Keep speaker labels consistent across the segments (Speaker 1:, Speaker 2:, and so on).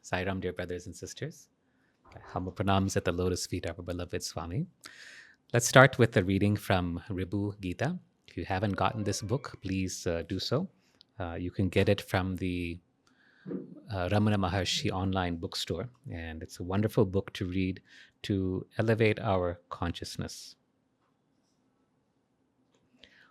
Speaker 1: Sairam, dear brothers and sisters. Humble pranams at the lotus feet of our beloved Swami. Let's start with the reading from Ribhu Gita. If you haven't gotten this book, please do so. You can get it from the Ramana Maharshi online bookstore, and it's a wonderful book to read to elevate our consciousness.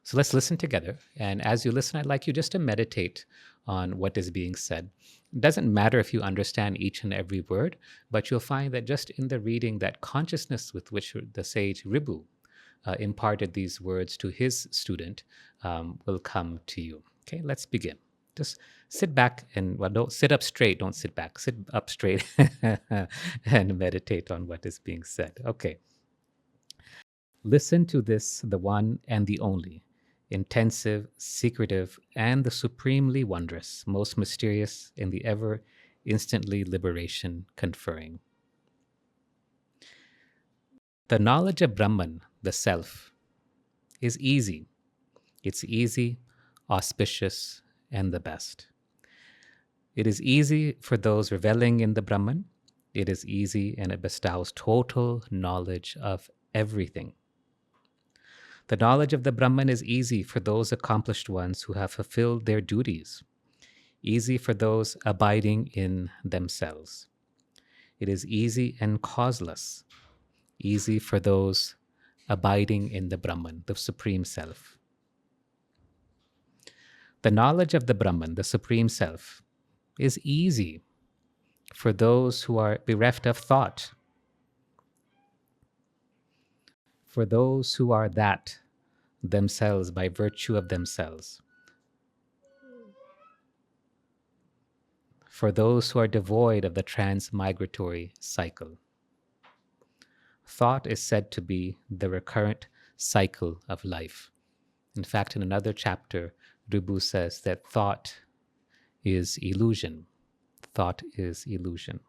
Speaker 1: So let's listen together. And as you listen, I'd like you just to meditate on what is being said. It doesn't matter if you understand each and every word, but you'll find that just in the reading, that consciousness with which the sage Ribhu imparted these words to his student will come to you. Okay, let's begin. Just sit back and, well, don't sit up straight, don't sit back, sit up straight and meditate on what is being said. Okay. Listen to this, the one and the only, intensive, secretive, and the supremely wondrous, most mysterious in the ever instantly liberation conferring. The knowledge of Brahman, the self, is easy. It's easy, auspicious, and the best. It is easy for those reveling in the Brahman. It is easy and it bestows total knowledge of everything. The knowledge of the Brahman is easy for those accomplished ones who have fulfilled their duties, easy for those abiding in themselves. It is easy and causeless, easy for those abiding in the Brahman, the Supreme Self. The knowledge of the Brahman, the Supreme Self, is easy for those who are bereft of thought, for those who are that themselves by virtue of themselves, for those who are devoid of the transmigratory cycle. Thought is said to be the recurrent cycle of life. In fact, in another chapter, Ribhu says that thought is illusion. Thought is illusion.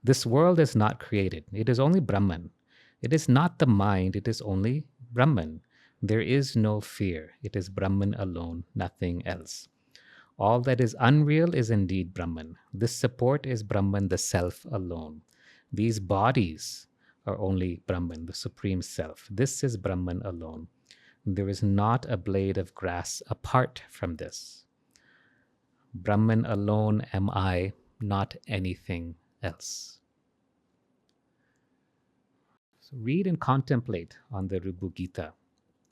Speaker 1: This world is not created. It is only Brahman. It is not the mind. It is only Brahman. There is no fear. It is Brahman alone, nothing else. All that is unreal is indeed Brahman. This support is Brahman, the self alone. These bodies are only Brahman, the Supreme Self. This is Brahman alone. There is not a blade of grass apart from this. Brahman alone am I, not anything else. So read and contemplate on the Ribhu Gita.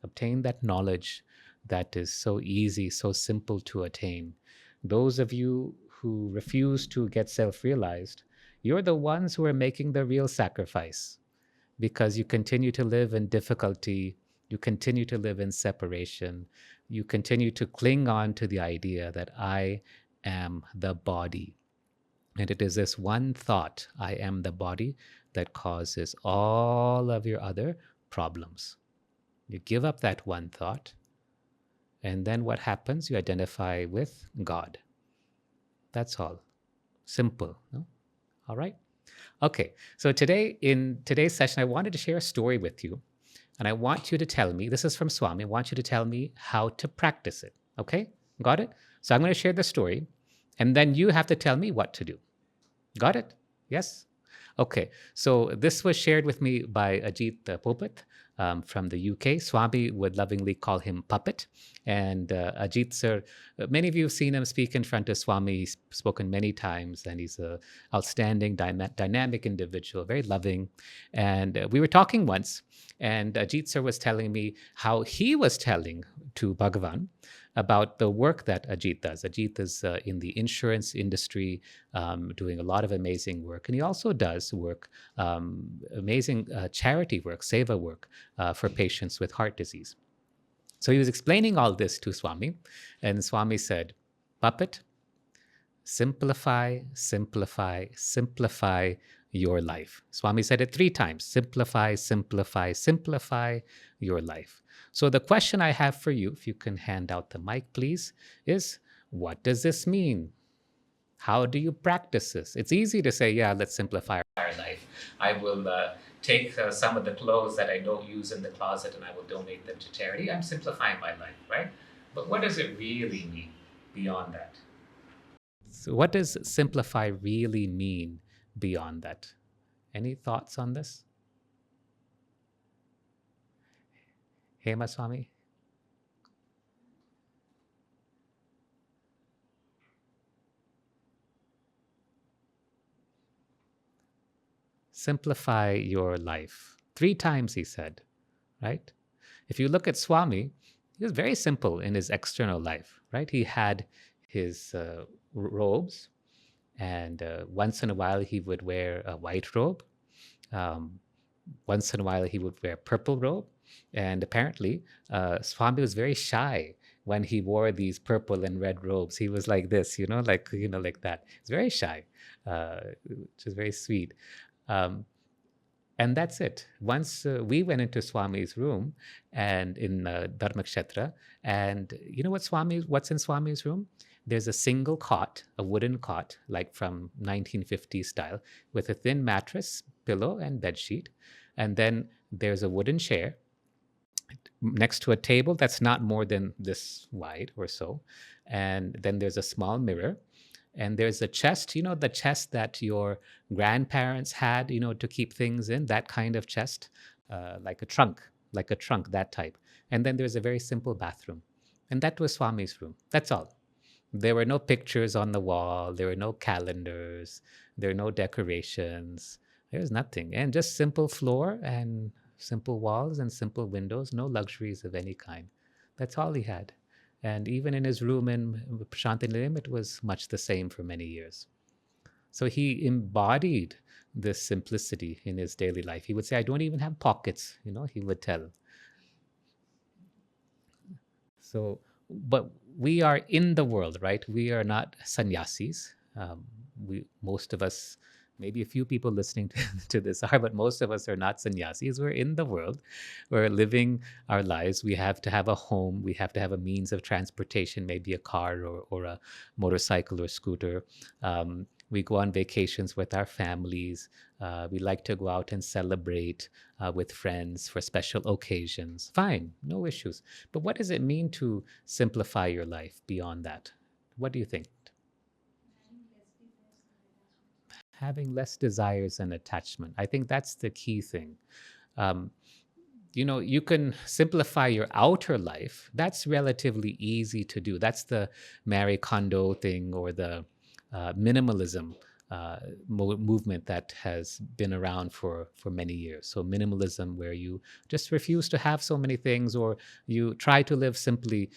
Speaker 1: Obtain that knowledge that is so easy, so simple to attain. Those of you who refuse to get self-realized, you're the ones who are making the real sacrifice, because you continue to live in difficulty, you continue to live in separation, you continue to cling on to the idea that I am the body. And it is this one thought, I am the body, that causes all of your other problems. You give up that one thought, and then what happens? You identify with God. That's all. Simple, no? All right? Okay, so today, in today's session, I wanted to share a story with you, and I want you to tell me, this is from Swami, I want you to tell me how to practice it, okay? Got it? So I'm going to share the story, and then you have to tell me what to do. Got it? Yes? Okay, so this was shared with me by Ajit Popat from the UK. Swami would lovingly call him Puppet. And Ajit sir, many of you have seen him speak in front of Swami. He's spoken many times, and he's an outstanding, dynamic individual, very loving. And we were talking once, and Ajit sir was telling me how he was telling to Bhagavan about the work that Ajit does. Ajit is in the insurance industry, doing a lot of amazing work. And he also does work, amazing charity work, seva work for patients with heart disease. So he was explaining all this to Swami, and Swami said, Puppet, simplify, simplify, simplify your life. Swami said it 3 times, simplify, simplify, simplify your life. So the question I have for you, if you can hand out the mic, please, is what does this mean? How do you practice this? It's easy to say, yeah, let's simplify our life. I will take some of the clothes that I don't use in the closet and I will donate them to charity. I'm simplifying my life, right? But what does it really mean beyond that? So, what does simplify really mean beyond that? Any thoughts on this? Hema Swami? Simplify your life. 3 times he said, right? If you look at Swami, he was very simple in his external life, right? He had his robes, and once in a while he would wear a white robe. Um, Once in a while he would wear purple robe, and apparently Swami was very shy when he wore these purple and red robes. He was like this, like that. He's very shy, which is very sweet. Um, and that's it. Once we went into Swami's room and in Dharmakshetra, and you know what's in Swami's room? There's a single cot, a wooden cot, like from 1950s style, with a thin mattress, pillow, and bed sheet. And then there's a wooden chair next to a table that's not more than this wide or so. And then there's a small mirror, and there's a chest, the chest that your grandparents had, to keep things in, that kind of chest, like a trunk, that type. And then there's a very simple bathroom. And that was Swami's room. That's all. There were no pictures on the wall, there were no calendars, there were no decorations, there was nothing. And just simple floor and simple walls and simple windows, no luxuries of any kind. That's all he had. And even in his room in Shantinilayam, it was much the same for many years. So he embodied this simplicity in his daily life. He would say, I don't even have pockets, he would tell. So, but we are in the world, right? We are not sannyasis. Most of us, maybe a few people listening to this are, but most of us are not sannyasis. We're in the world. We're living our lives. We have to have a home. We have to have a means of transportation, maybe a car or a motorcycle or scooter. We go on vacations with our families. We like to go out and celebrate with friends for special occasions. Fine, no issues. But what does it mean to simplify your life beyond that? What do you think? Having less desires and attachment. I think that's the key thing. Um, you can simplify your outer life. That's relatively easy to do. That's the Marie Kondo thing, or the minimalism movement that has been around for many years. So minimalism, where you just refuse to have so many things, or you try to live simply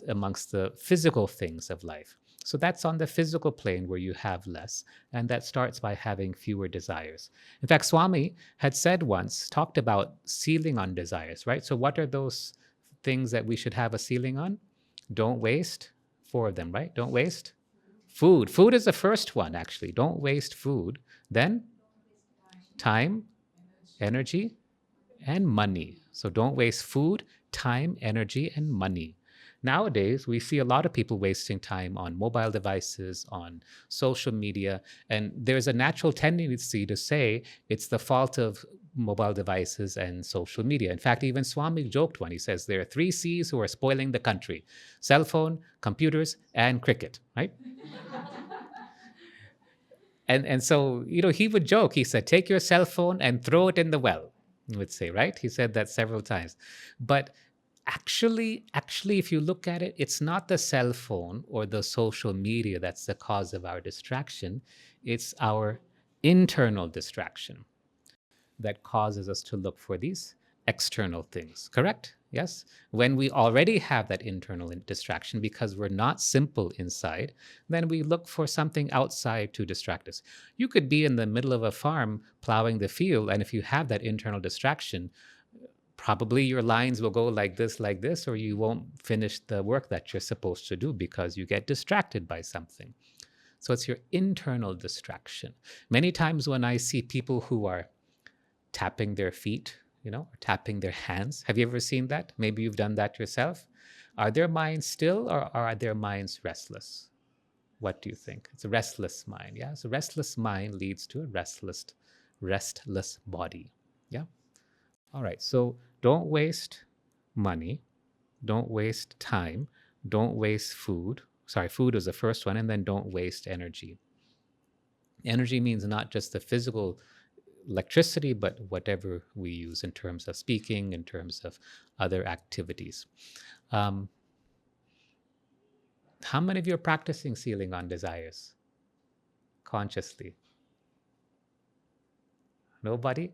Speaker 1: amongst the physical things of life. So that's on the physical plane where you have less, and that starts by having fewer desires. In fact, Swami had said once, talked about ceiling on desires, right? So what are those things that we should have a ceiling on? Don't waste. 4 of them, right? Don't waste. Food. Food is the first one, actually. Don't waste food. Then time, energy, and money. So don't waste food, time, energy, and money. Nowadays, we see a lot of people wasting time on mobile devices, on social media, and there's a natural tendency to say it's the fault of mobile devices and social media. In fact, even Swami joked when he says there are 3 C's who are spoiling the country: cell phone, computers, and cricket, right? And so, he would joke. He said, take your cell phone and throw it in the well, he would say, right? He said that several times. But actually, if you look at it, it's not the cell phone or the social media that's the cause of our distraction. It's our internal distraction that causes us to look for these external things, correct? Yes? When we already have that internal distraction because we're not simple inside, then we look for something outside to distract us. You could be in the middle of a farm plowing the field, and if you have that internal distraction, probably your lines will go like this, or you won't finish the work that you're supposed to do because you get distracted by something. So it's your internal distraction. Many times when I see people who are tapping their feet, or tapping their hands. Have you ever seen that? Maybe you've done that yourself. Are their minds still, or are their minds restless? What do you think? It's a restless mind. Yeah. So restless mind leads to a restless body. Yeah. All right. So don't waste money. Don't waste time. Don't waste food. Food was the first one, and then don't waste energy. Energy means not just the physical electricity, but whatever we use in terms of speaking, in terms of other activities. Um, how many of you are practicing sealing on desires consciously? Nobody?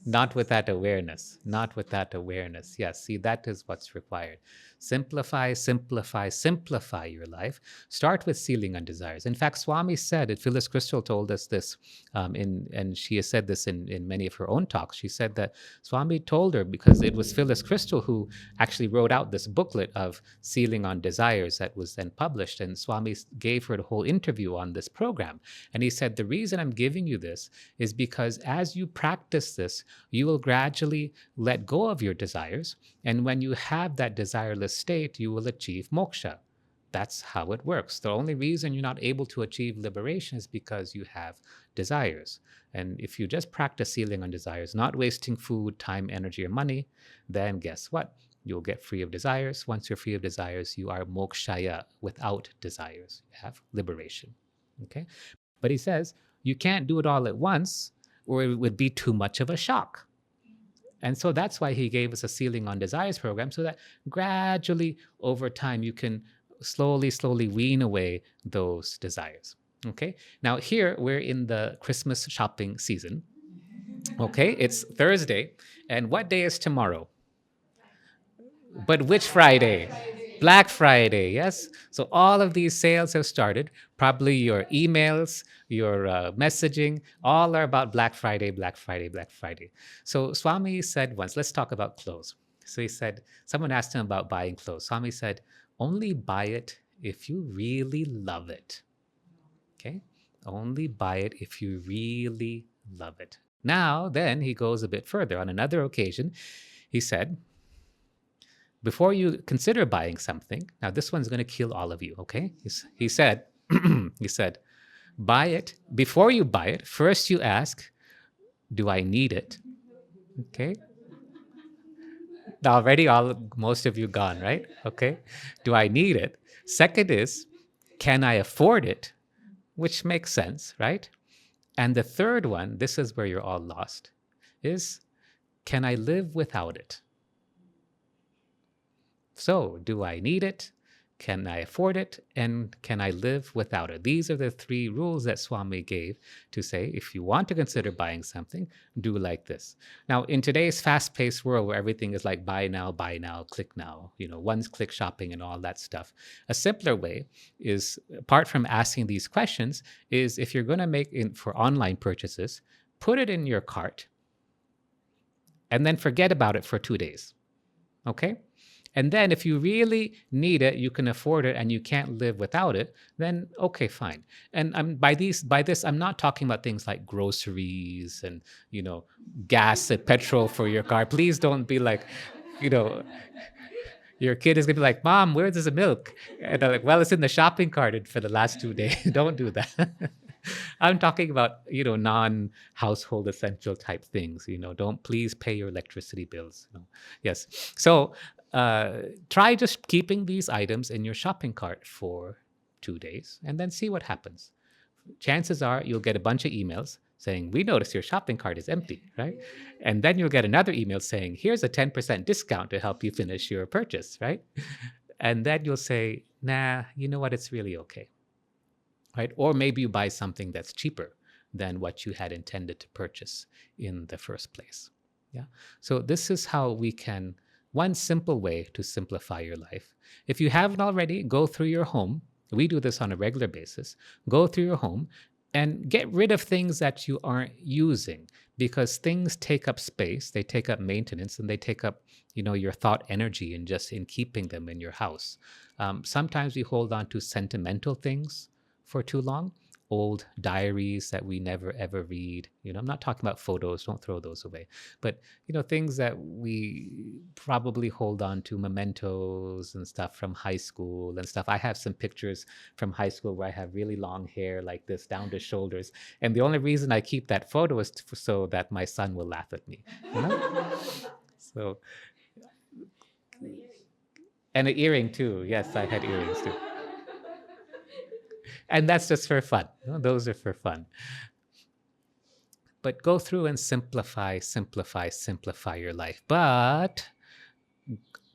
Speaker 1: Not with that awareness. Not with that awareness. Yes, see, that is what's required. Simplify, simplify, simplify your life. Start with sealing on desires. In fact, Swami said it, Phyllis Crystal told us this, and she has said this in many of her own talks. She said that Swami told her, because it was Phyllis Crystal who actually wrote out this booklet of sealing on desires that was then published. And Swami gave her the whole interview on this program. And he said, the reason I'm giving you this is because as you practice this, you will gradually let go of your desires. And when you have that desireless state, you will achieve moksha. That's how it works. The only reason you're not able to achieve liberation is because you have desires. And if you just practice sealing on desires, not wasting food, time, energy, or money, then guess what? You'll get free of desires. Once you're free of desires, you are mokshaya, without desires. You have liberation. Okay? But he says, you can't do it all at once, or it would be too much of a shock. And so that's why he gave us a sealing on desires program, so that gradually over time you can slowly, slowly wean away those desires. Okay. Now here we're in the Christmas shopping season. Okay. It's Thursday. And what day is tomorrow? But which Friday? Black Friday, yes. So all of these sales have started. Probably your emails, your messaging, all are about Black Friday, Black Friday, Black Friday. So Swami said once, let's talk about clothes. So he said, someone asked him about buying clothes. Swami said, only buy it if you really love it. Okay? Only buy it if you really love it. Now, then he goes a bit further. On another occasion, he said, before you consider buying something, now this one's going to kill all of you, okay? He said, he said, buy it. Before you buy it, first you ask, do I need it? Okay. Now already most of you gone, right? Okay. Do I need it? Second is, can I afford it? Which makes sense, right? And the third one, this is where you're all lost, is, can I live without it? So, do I need it? Can I afford it? And can I live without it? These are the three rules that Swami gave to say, if you want to consider buying something, do like this. Now, in today's fast-paced world where everything is like buy now, click now, one-click shopping and all that stuff, a simpler way is, apart from asking these questions, is if you're going to make for online purchases, put it in your cart and then forget about it for 2 days. Okay? And then if you really need it, you can afford it, and you can't live without it, then okay, fine. And by this, I'm not talking about things like groceries and, gas and petrol for your car. Please don't be like, your kid is gonna be like, Mom, where's the milk? And I'm like, well, it's in the shopping cart for the last 2 days. Don't do that. I'm talking about, non-household essential type things. Don't, please pay your electricity bills. Yes. So try just keeping these items in your shopping cart for 2 days and then see what happens. Chances are you'll get a bunch of emails saying, we notice your shopping cart is empty, right? And then you'll get another email saying, here's a 10% discount to help you finish your purchase, right? And then you'll say, nah, you know what? It's really okay, right? Or maybe you buy something that's cheaper than what you had intended to purchase in the first place. Yeah. So this is how we can, one simple way to simplify your life. If you haven't already, go through your home. We do this on a regular basis. Go through your home and get rid of things that you aren't using, because things take up space, they take up maintenance, and they take up, your thought energy in keeping them in your house. Sometimes we hold on to sentimental things for too long. Old diaries that we never ever read. I'm not talking about photos, don't throw those away. But, things that we probably hold on to, mementos and stuff from high school and stuff. I have some pictures from high school where I have really long hair like this down to shoulders. And the only reason I keep that photo is so that my son will laugh at me. So And an earring too. Yes, I had earrings too. And that's just for fun. Those are for fun. But go through and simplify, simplify, simplify your life. But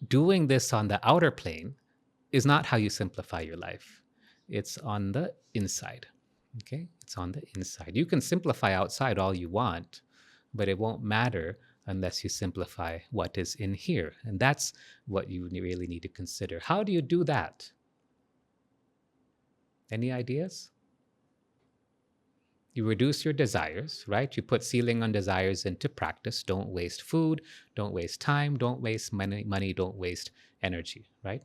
Speaker 1: doing this on the outer plane is not how you simplify your life. It's on the inside. Okay? It's on the inside. You can simplify outside all you want, but it won't matter unless you simplify what is in here. And that's what you really need to consider. How do you do that? Any ideas? You reduce your desires, right? You put ceiling on desires into practice. Don't waste food, don't waste time, don't waste money, don't waste energy, right?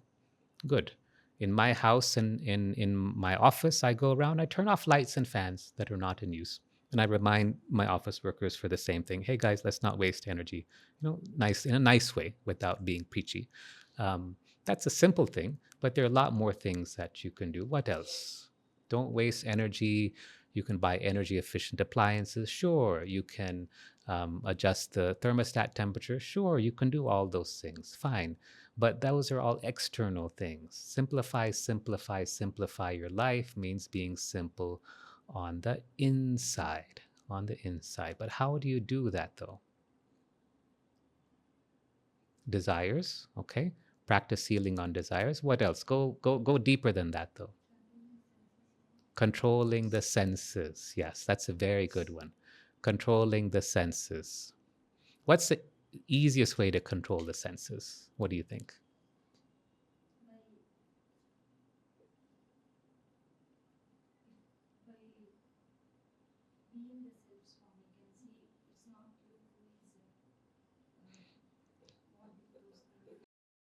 Speaker 1: Good. In my house and in my office, I go around, I turn off lights and fans that are not in use. And I remind my office workers for the same thing. Hey guys, let's not waste energy. Nice in a nice way without being preachy. That's a simple thing, but there are a lot more things that you can do. What else? Don't waste energy. You can buy energy efficient appliances. Sure, you can adjust the thermostat temperature. Sure, you can do all those things. Fine. But those are all external things. Simplify, simplify, simplify your life means being simple on the inside. On the inside. But how do you do that though? Desires, okay? Practice healing on desires. What else? Go deeper than that though. Controlling the senses. Yes, that's a very good one. Controlling the senses. What's the easiest way to control the senses? What do you think?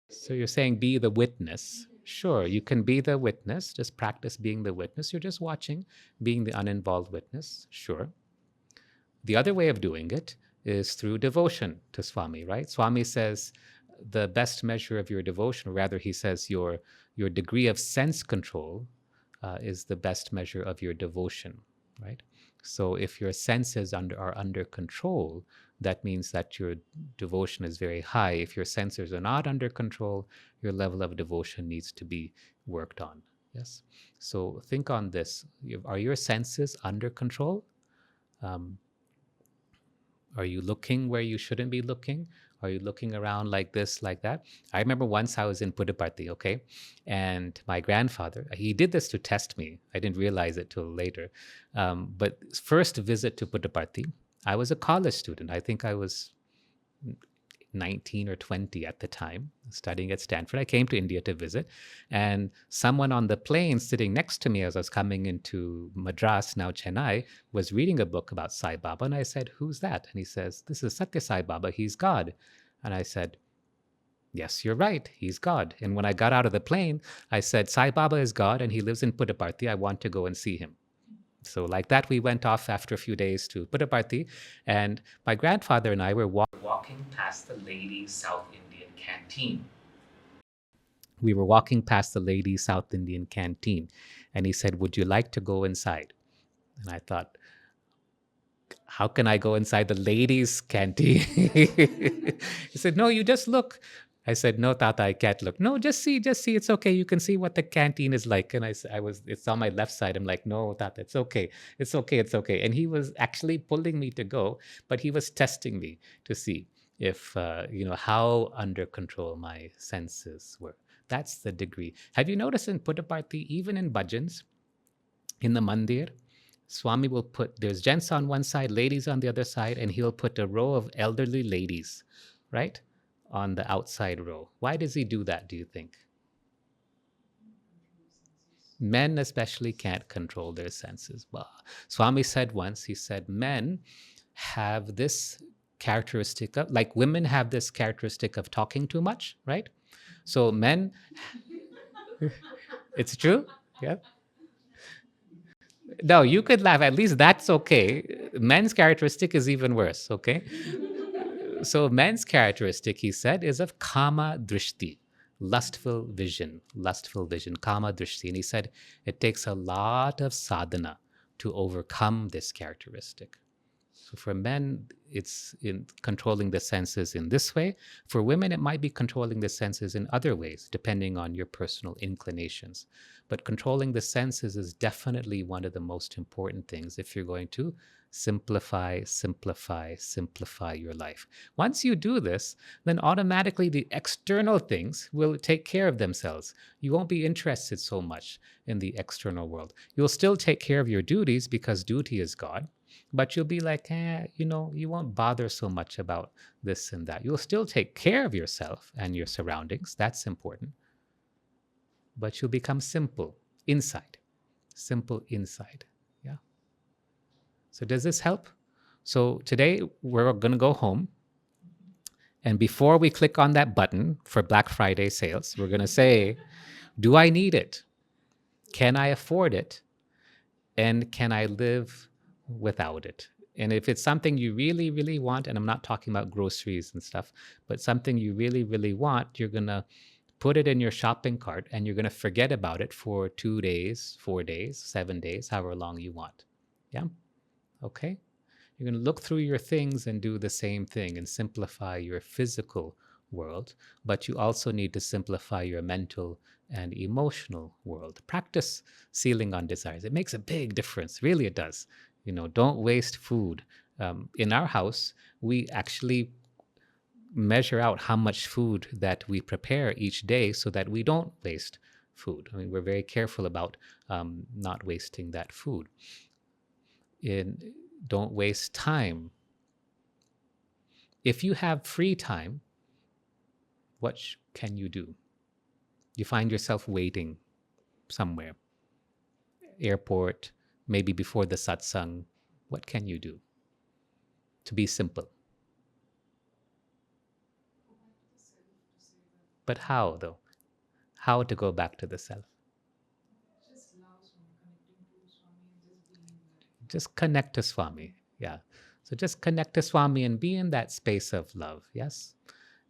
Speaker 1: So you're saying be the witness. Sure, you can be the witness. Just practice being the witness. You're just watching, being the uninvolved witness. Sure. The other way of doing it is through devotion to Swami, right? Swami says the best measure of your devotion, or rather, he says your degree of sense control is the best measure of your devotion, right? So if your senses are under control, that means that your devotion is very high. If your senses are not under control, your level of devotion needs to be worked on. Yes. So think on this. Are your senses under control? Are you looking where you shouldn't be looking? Are you looking around like this, like that? I remember once I was in Puttaparthi, okay? And my grandfather, he did this to test me. I didn't realize it till later. But first visit to Puttaparthi, I was a college student. I think I was 19 or 20 at the time, studying at Stanford. I came to India to visit, and someone on the plane sitting next to me as I was coming into Madras, now Chennai, was reading a book about Sai Baba. And I said, "Who's that?" And he says, "This is Satya Sai Baba. He's God." And I said, "Yes, you're right. He's God." And when I got out of the plane, I said, "Sai Baba is God, and he lives in Puttaparthi. I want to go and see him." So like that, we went off after a few days to Puttaparthi, and my grandfather and I were walking past the ladies' South Indian canteen. We were walking past the ladies' South Indian canteen, and he said, "Would you like to go inside?" And I thought, how can I go inside the ladies' canteen? He said, "No, you just look." I said, "No, Tata, I can't look." "No, just see, just see. It's okay. You can see what the canteen is like." And it's on my left side. I'm like, "No, Tata, it's okay. It's okay. It's okay." And he was actually pulling me to go, but he was testing me to see if, how under control my senses were. That's the degree. Have you noticed in Puttaparthi, even in bhajans, in the mandir, Swami will put, there's gents on one side, ladies on the other side, and he'll put a row of elderly ladies, right, on the outside row. Why does he do that, do you think? Men especially can't control their senses. Well, Swami said once, he said, men have this characteristic of, like women have this characteristic of talking too much, right? So men, it's true. Yeah. No, you could laugh. At least that's okay. Men's characteristic is even worse, okay? So men's characteristic, he said, is of kama drishti, lustful vision, kama drishti. And he said it takes a lot of sadhana to overcome this characteristic. So for men, it's in controlling the senses in this way. For women, it might be controlling the senses in other ways, depending on your personal inclinations. But controlling the senses is definitely one of the most important things if you're going to simplify, simplify, simplify your life. Once you do this, then automatically the external things will take care of themselves. You won't be interested so much in the external world. You'll still take care of your duties because duty is God, but you'll be like, you won't bother so much about this and that. You'll still take care of yourself and your surroundings. That's important. But you'll become simple inside. Simple inside. Yeah. So, does this help? So, today we're going to go home. And before we click on that button for Black Friday sales, we're going to say, do I need it? Can I afford it? And can I live without it? And if it's something you really, really want, and I'm not talking about groceries and stuff, but something you really, really want, you're going to put it in your shopping cart and you're going to forget about it for 2 days, 4 days, 7 days, however long you want. Yeah. Okay. You're going to look through your things and do the same thing and simplify your physical world, but you also need to simplify your mental and emotional world. Practice sealing on desires. It makes a big difference. Really, it does. Don't waste food. In our house, we actually measure out how much food that we prepare each day so that we don't waste food. I mean, we're very careful about not wasting that food. Don't waste time. If you have free time, what can you do? You find yourself waiting somewhere, airport, maybe before the satsang. What can you do to be simple? But how, though? How to go back to the self? Just connect to Swami. Yeah. So just connect to Swami and be in that space of love. Yes.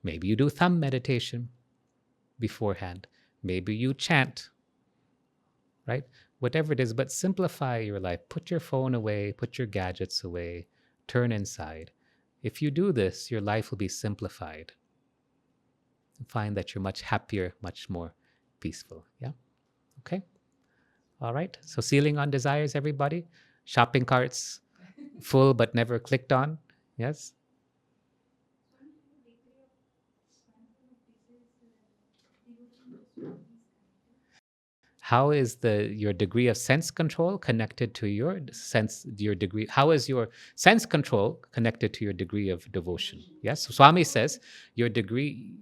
Speaker 1: Maybe you do thumb meditation beforehand. Maybe you chant, right? Whatever it is, but simplify your life. Put your phone away, put your gadgets away, turn inside. If you do this, your life will be simplified. Find that you're much happier, much more peaceful. Yeah. Okay. All right. So sealing on desires, everybody. Shopping carts full but never clicked on. Yes. How is your degree of sense control connected to your degree? How is your sense control connected to your degree of devotion? Yes. So Swami says your degree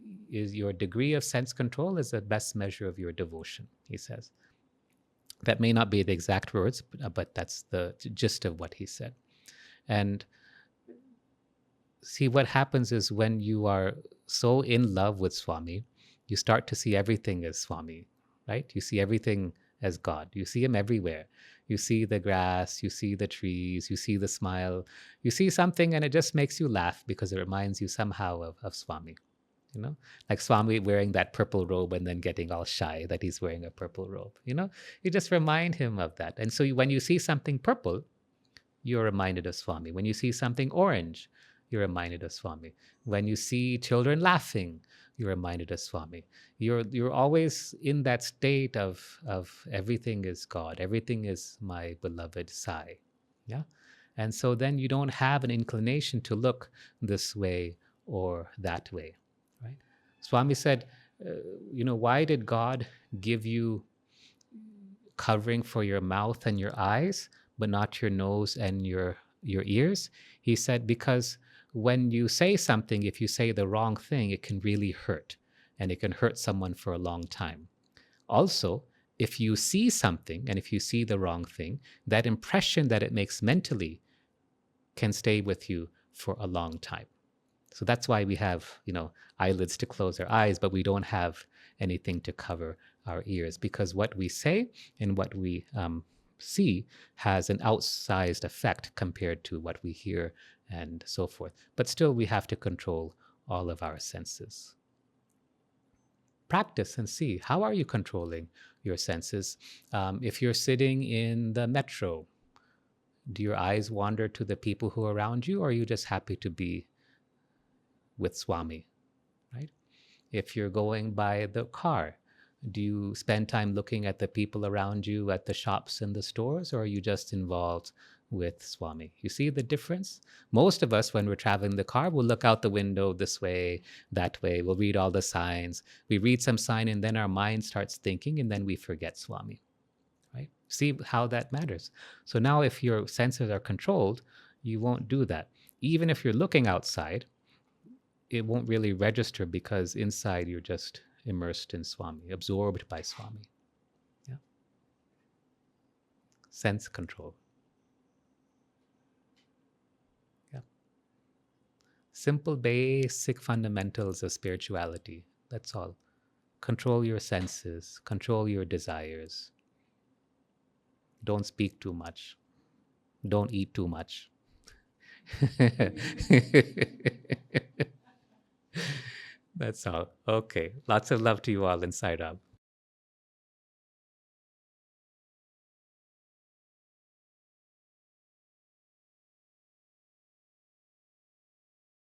Speaker 1: of sense control is the best measure of your devotion. He says that may not be the exact words, but that's the gist of what he said. And see, what happens is when you are so in love with Swami, you start to see everything as Swami, right? You see everything as God. You see Him everywhere. You see the grass, you see the trees, you see the smile, you see something, and it just makes you laugh because it reminds you somehow of Swami. Like Swami wearing that purple robe and then getting all shy that he's wearing a purple robe. You just remind him of that. And so when you see something purple, you're reminded of Swami. When you see something orange, you're reminded of Swami. When you see children laughing, you're reminded of Swami. You're always in that state of everything is God, everything is my beloved Sai. Yeah. And so then you don't have an inclination to look this way or that way. Right? Swami said, why did God give you covering for your mouth and your eyes, but not your nose and your ears? He said, because when you say something, if you say the wrong thing, it can really hurt, and it can hurt someone for a long time. Also, if you see something and if you see the wrong thing, that impression that it makes mentally can stay with you for a long time. So that's why we have, eyelids to close our eyes, but we don't have anything to cover our ears, because what we say and what we see has an outsized effect compared to what we hear and so forth. But still, we have to control all of our senses. Practice and see, how are you controlling your senses? If you're sitting in the metro, Do your eyes wander to the people who are around you, or are you just happy to be with Swami, right? If you're going by the car, do you spend time looking at the people around you at the shops and the stores, or are you just involved with Swami? You see the difference? Most of us, when we're traveling the car, will look out the window this way, that way. We'll read all the signs. We read some sign, and then our mind starts thinking, and then we forget Swami, right? See how that matters. So now, if your senses are controlled, you won't do that. Even if you're looking outside, it won't really register because inside you're just immersed in Swami, absorbed by Swami. Yeah. Sense control. Yeah. Simple, basic fundamentals of spirituality. That's all. Control your senses, control your desires. Don't speak too much. Don't eat too much. That's all. Okay. Lots of love to you all inside up.